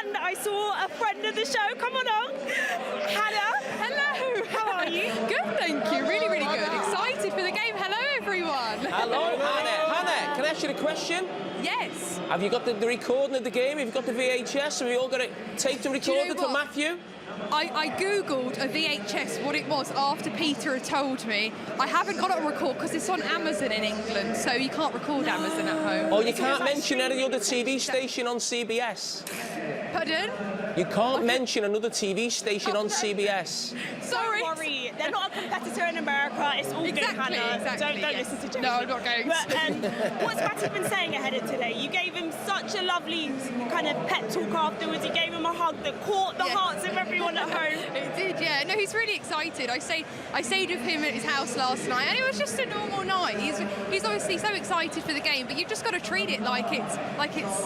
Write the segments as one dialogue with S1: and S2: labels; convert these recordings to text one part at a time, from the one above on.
S1: And I saw a friend of the show. Come on up. Hannah.
S2: Hello.
S1: How are you?
S2: Good, thank you. Really, really good. Excited for the game. Hello, everyone.
S3: Hello, Hannah. Hannah, can I ask you a question?
S2: Yes.
S3: Have you got the recording of the game? Have you got the VHS? Have we all got it taped and recorded for Matthew?
S2: I googled a VHS what it was after Peter had told me. I haven't got it on record because it's on Amazon in England, so you can't record Amazon at home.
S3: Oh, you can't mention any other TV station on CBS?
S2: Pardon?
S3: You can't mention another TV station on CBS.
S2: Sorry.
S1: Don't worry, they're not a competitor in America. It's all good, Hannah.
S2: Exactly,
S1: Don't listen to James.
S2: No, I'm not going
S1: But
S2: to.
S1: what's Matty been saying ahead of today? You gave him such a lovely kind of pep talk afterwards. You gave him a hug that caught the hearts of everyone at home.
S2: It did, yeah. No, he's really excited. I stayed with him at his house last night, and it was just a normal night. He's obviously so excited for the game, but you've just got to treat it like it's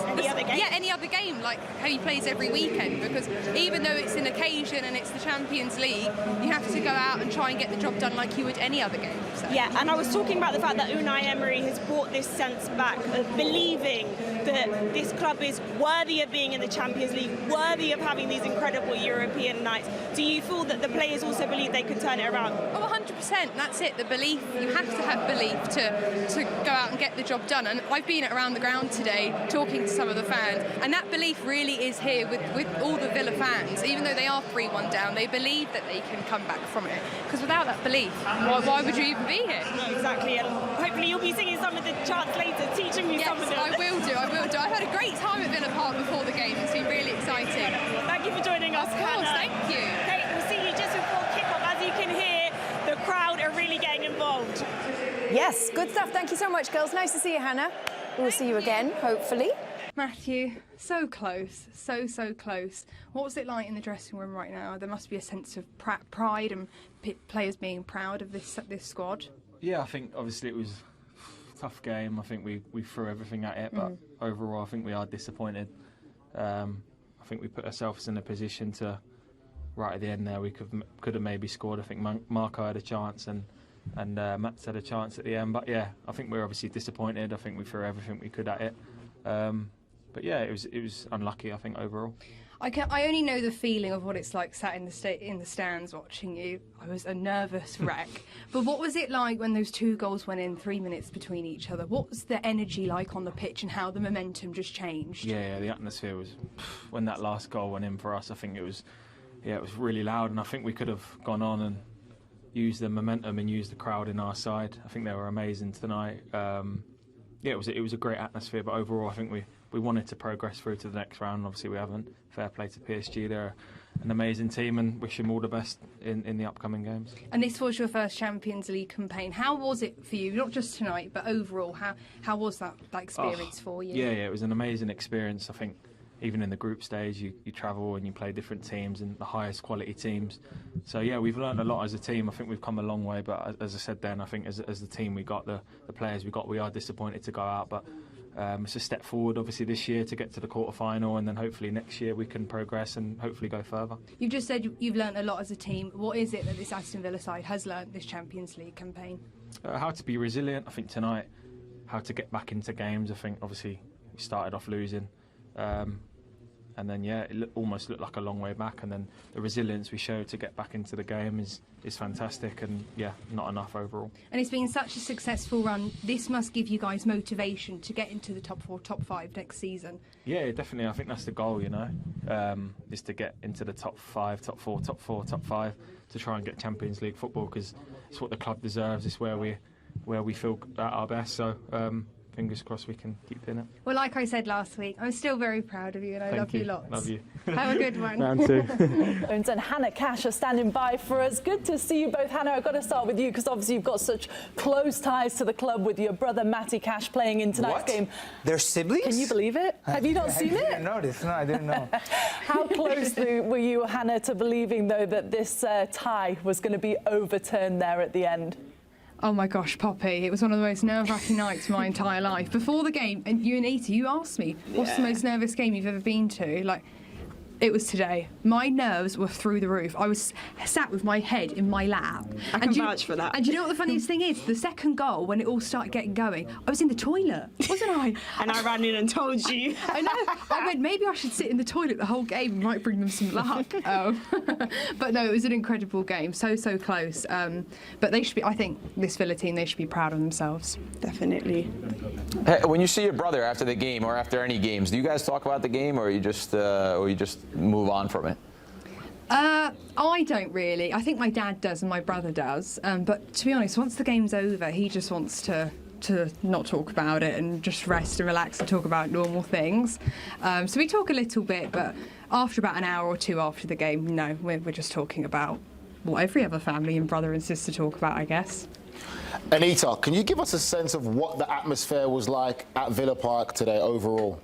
S1: any other game.
S2: Yeah, any other game, like how he plays every weekend. Because even though it's an occasion and it's the Champions League, you have to go out and try and get the job done like you would any other game. So.
S1: Yeah, and I was talking about the fact that Unai Emery has brought this sense back of believing that this club is worthy of being in the Champions League, worthy of having these incredible European nights. Do you feel that the players also believe they can turn it around?
S2: Oh, 100%. That's it. The belief. You have to have belief to go out and get the job done. And I've been around the ground today talking to some of the fans, and that belief really is here with all the Villa fans. Even though they are 3-1 down, they believe that they can come back from it. Because without that belief, why would you even be here?
S1: No, exactly. And hopefully you'll be singing some of the chants later, teaching me some of them.
S2: I will do. I've had a great time at Villa Park before the game. It's been really exciting.
S1: Thank you for joining us,
S2: Of course,
S1: Hannah.
S2: thank you.
S1: Okay, we'll see you just before kick-off. As you can hear, the crowd are really getting involved.
S4: Yes, good stuff. Thank you so much, girls. Nice to see you, Hannah. We'll see you again, hopefully.
S2: Matthew, so close, so close. What was it like in the dressing room right now? There must be a sense of pride and players being proud of this squad.
S5: Yeah, I think obviously it was a tough game. I think we threw everything at it, but overall I think we are disappointed. I think we put ourselves in a position to, right at the end there, we could have maybe scored. I think Marco had a chance and Matt had a chance at the end. But yeah, I think we're obviously disappointed. I think we threw everything we could at it. But yeah, it was unlucky, I think, overall.
S2: I only know the feeling of what it's like sat in the stands watching you. I was a nervous wreck. But what was it like when those two goals went in 3 minutes between each other? What was the energy like on the pitch and how the momentum just changed?
S5: Yeah, the atmosphere was, when that last goal went in for us, I think it was really loud, and I think we could have gone on and used the momentum and used the crowd in our side. I think they were amazing tonight. It was a great atmosphere, but overall I think we wanted to progress through to the next round. Obviously we haven't. Fair play to PSG. They're an amazing team, and wish them all the best in the upcoming games.
S2: And this was your first Champions League campaign. How was it for you? Not just tonight, but overall, how was that experience for you?
S5: Yeah, it was an amazing experience. I think even in the group stage, you travel and you play different teams and the highest quality teams. So yeah, we've learned a lot as a team. I think we've come a long way, but as I said then, I think as the team we got, the players we got, we are disappointed to go out, but it's a step forward obviously this year to get to the quarter-final, and then hopefully next year we can progress and hopefully go further.
S2: You've just said you've learned a lot as a team. What is it that this Aston Villa side has learned this Champions League campaign?
S5: How to be resilient. I think tonight, how to get back into games. I think obviously we started off losing, and then it almost looked like a long way back, and then the resilience we showed to get back into the game is fantastic, and not enough overall.
S2: And it's been such a successful run. This must give you guys motivation to get into the top 4, top 5 next season.
S5: Yeah, definitely. I think that's the goal, is to get into the top 5, top 4, top 4, top 5 to try and get Champions League football, because it's what the club deserves. It's where we feel at our best. So fingers crossed we can keep in it.
S2: Well, like I said last week, I'm still very proud of you, and I love you lots.
S5: Love you.
S2: Have a good one.
S5: Round 2.
S4: And Hannah Cash are standing by for us. Good to see you both. Hannah, I've got to start with you because obviously you've got such close ties to the club with your brother Matty Cash playing in tonight's game.
S6: They're siblings?
S4: Can you believe it? Have you not seen it?
S6: I didn't notice. No, I didn't know.
S4: How close were you, Hannah, to believing, though, that this tie was going to be overturned there at the end?
S2: Oh my gosh, Poppy, it was one of the most nerve-wracking nights of my entire life. Before the game, and you and Eta, you asked me, what's the most nervous game you've ever been to? Like, It was today. My nerves were through the roof. I was sat with my head in my lap.
S1: I can vouch for that.
S2: And do you know what the funniest thing is? The second goal, when it all started getting going, I was in the toilet, wasn't I?
S1: And I ran in and told you.
S2: I know. I went, maybe I should sit in the toilet the whole game. It might bring them some luck. But no, it was an incredible game. So close. But they should be, I think, this Villa team, they should be proud of themselves.
S1: Definitely.
S7: Hey, when you see your brother after the game or after any games, do you guys talk about the game, or you just move on from it?
S2: I don't really. I think my dad does and my brother does. But to be honest, once the game's over, he just wants to not talk about it and just rest and relax and talk about normal things. So we talk a little bit, but after about an hour or two after the game, no, we're just talking about what every other family and brother and sister talk about, I guess.
S8: Anita, can you give us a sense of what the atmosphere was like at Villa Park today overall?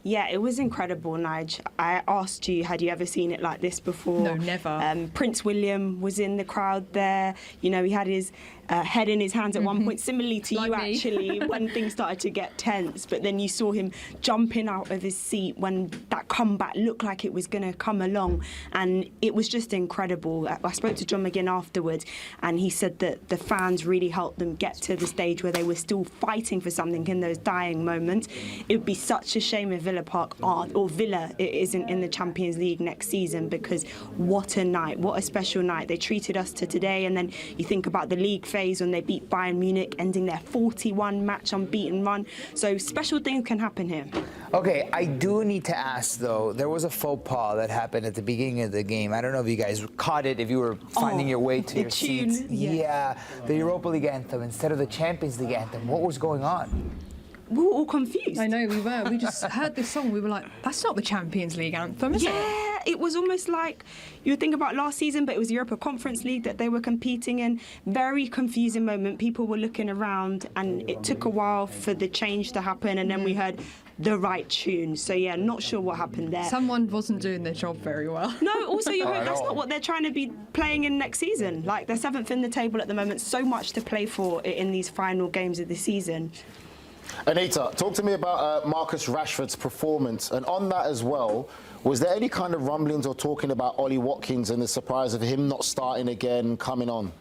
S1: Yeah, it was incredible, Nige. I asked you, had you ever seen it like this before?
S2: No, never.
S1: Prince William was in the crowd there. You know, he had his head in his hands at one point, similarly to
S2: Like
S1: you,
S2: me.
S1: actually, when things started to get tense. But then you saw him jumping out of his seat when that comeback looked like it was going to come along. And it was just incredible. I spoke to John McGinn afterwards, and he said that the fans really helped them get to the stage where they were still fighting for something in those dying moments. It would be such a shame if Villa Park aren't, or Villa isn't in the Champions League next season, because what a night, what a special night. They treated us to today, and then you think about the league phase when they beat Bayern Munich, ending their 41-match unbeaten run. So special things can happen here.
S6: Okay, I do need to ask, though. There was a faux pas that happened at the beginning of the game. I don't know if you guys caught it, if you were finding your way to your
S1: tune.
S6: seats. Yeah, the Europa League anthem instead of the Champions League anthem. What was going on?
S1: We were all confused.
S2: I know, we were. We just heard this song. We were like, that's not the Champions League anthem, is it?
S1: Yeah, it was almost like you would think about last season, but it was the Europa Conference League that they were competing in. Very confusing moment. People were looking around, and it took a while for the change to happen, and then we heard the right tune. So yeah, not sure what happened there.
S2: Someone wasn't doing their job very well.
S1: No, also you heard that's not what they're trying to be playing in next season. Like, they're 7th in the table at the moment, so much to play for in these final games of the season.
S8: Anita, talk to me about Marcus Rashford's performance. And on that as well, was there any kind of rumblings or talking about Ollie Watkins and the surprise of him not starting again, coming on?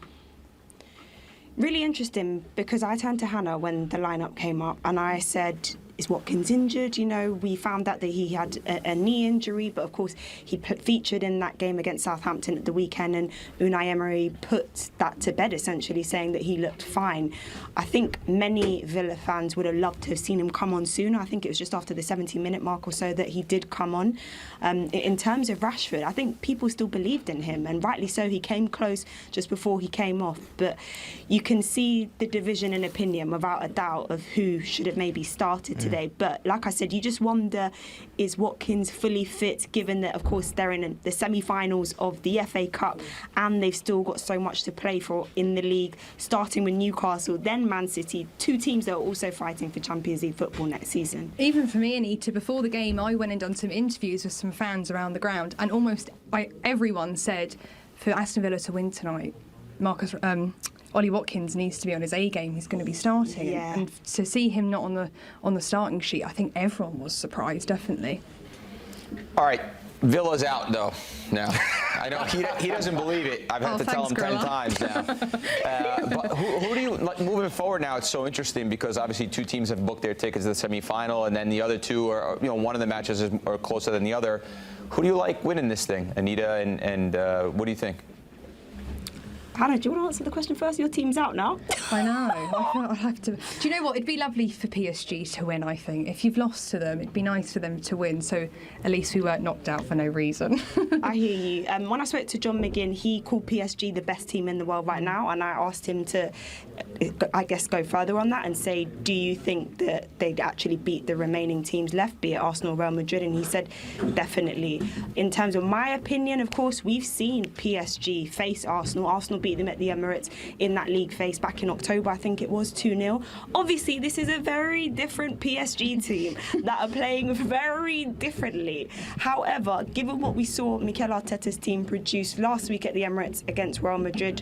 S1: Really interesting, because I turned to Hannah when the lineup came up and I said, is Watkins injured? You know, we found out that he had a knee injury, but of course he featured in that game against Southampton at the weekend, and Unai Emery put that to bed, essentially saying that he looked fine. I think many Villa fans would have loved to have seen him come on sooner. I think it was just after the 70-minute mark or so that he did come on. In terms of Rashford, I think people still believed in him, and rightly so. He came close just before he came off, but you can see the division in opinion without a doubt of who should have maybe started today. But like I said, you just wonder, is Watkins fully fit, given that of course they're in the semi-finals of the FA Cup and they've still got so much to play for in the league, starting with Newcastle, then Man City, two teams that are also fighting for Champions League football next season. Even
S2: for me, Anita, before the game I went and done some interviews with some fans around the ground, and almost everyone said for Aston Villa to win tonight, Ollie Watkins needs to be on his A game. He's going to be starting, and to see him not on the starting sheet, I think everyone was surprised, definitely.
S7: All right, Villa's out though. Now, I know he doesn't believe it. I've had to tell him 10 times now. But who do you like moving forward now? It's so interesting because obviously two teams have booked their tickets to the semi-final, and then the other two are, you know, one of the matches are closer than the other. Who do you like winning this thing, Anita? And what do you think?
S1: Hannah, do you want to answer the question first? Your team's out now.
S2: I know. I'll have to. Do you know what? It'd be lovely for PSG to win, I think. If you've lost to them, it'd be nice for them to win, so at least we weren't knocked out for no reason.
S1: I hear you. When I spoke to John McGinn, he called PSG the best team in the world right now, and I asked him to, I guess, go further on that and say, do you think that they'd actually beat the remaining teams left, be it Arsenal, Real Madrid? And he said, definitely. In terms of my opinion, of course, we've seen PSG face Arsenal. Arsenal beat beat them at the Emirates in that league phase back in October. I think it was 2-0. Obviously, this is a very different PSG team that are playing very differently. However, given what we saw Mikel Arteta's team produce last week at the Emirates against Real Madrid,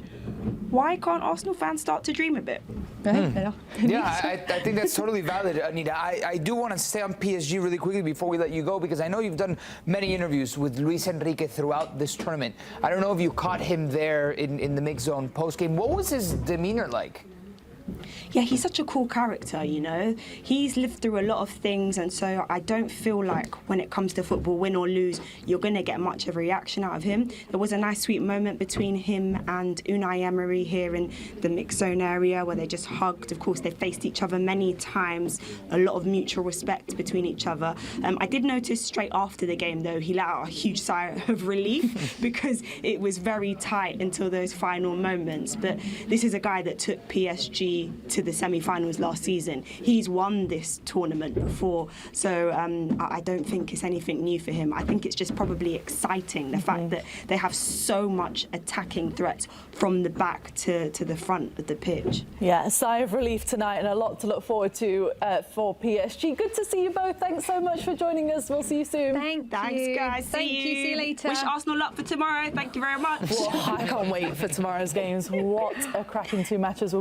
S1: why can't Arsenal fans start to dream a bit?
S6: Yeah, I think that's totally valid, Anita. I do want to stay on PSG really quickly before we let you go, because I know you've done many interviews with Luis Enrique throughout this tournament. I don't know if you caught him there in the mix zone post-game. What was his demeanor like?
S1: Yeah, he's such a cool character, you know. He's lived through a lot of things, and so I don't feel like when it comes to football, win or lose, you're going to get much of a reaction out of him. There was a nice sweet moment between him and Unai Emery here in the mixed zone area where they just hugged. Of course, they faced each other many times, a lot of mutual respect between each other. I did notice straight after the game, though, he let out a huge sigh of relief because it was very tight until those final moments. But this is a guy that took PSG to the semi-finals last season. He's won this tournament before, so I don't think it's anything new for him. I think it's just probably exciting, the fact that they have so much attacking threats from the back to the front of the pitch.
S4: Yeah, a sigh of relief tonight and a lot to look forward to for PSG. Good to see you both. Thanks so much for joining us. We'll see you soon.
S1: Thanks, guys.
S2: See you later.
S1: Wish Arsenal luck for tomorrow. Thank you very much.
S4: Well, I can't wait for tomorrow's games. What a cracking two matches.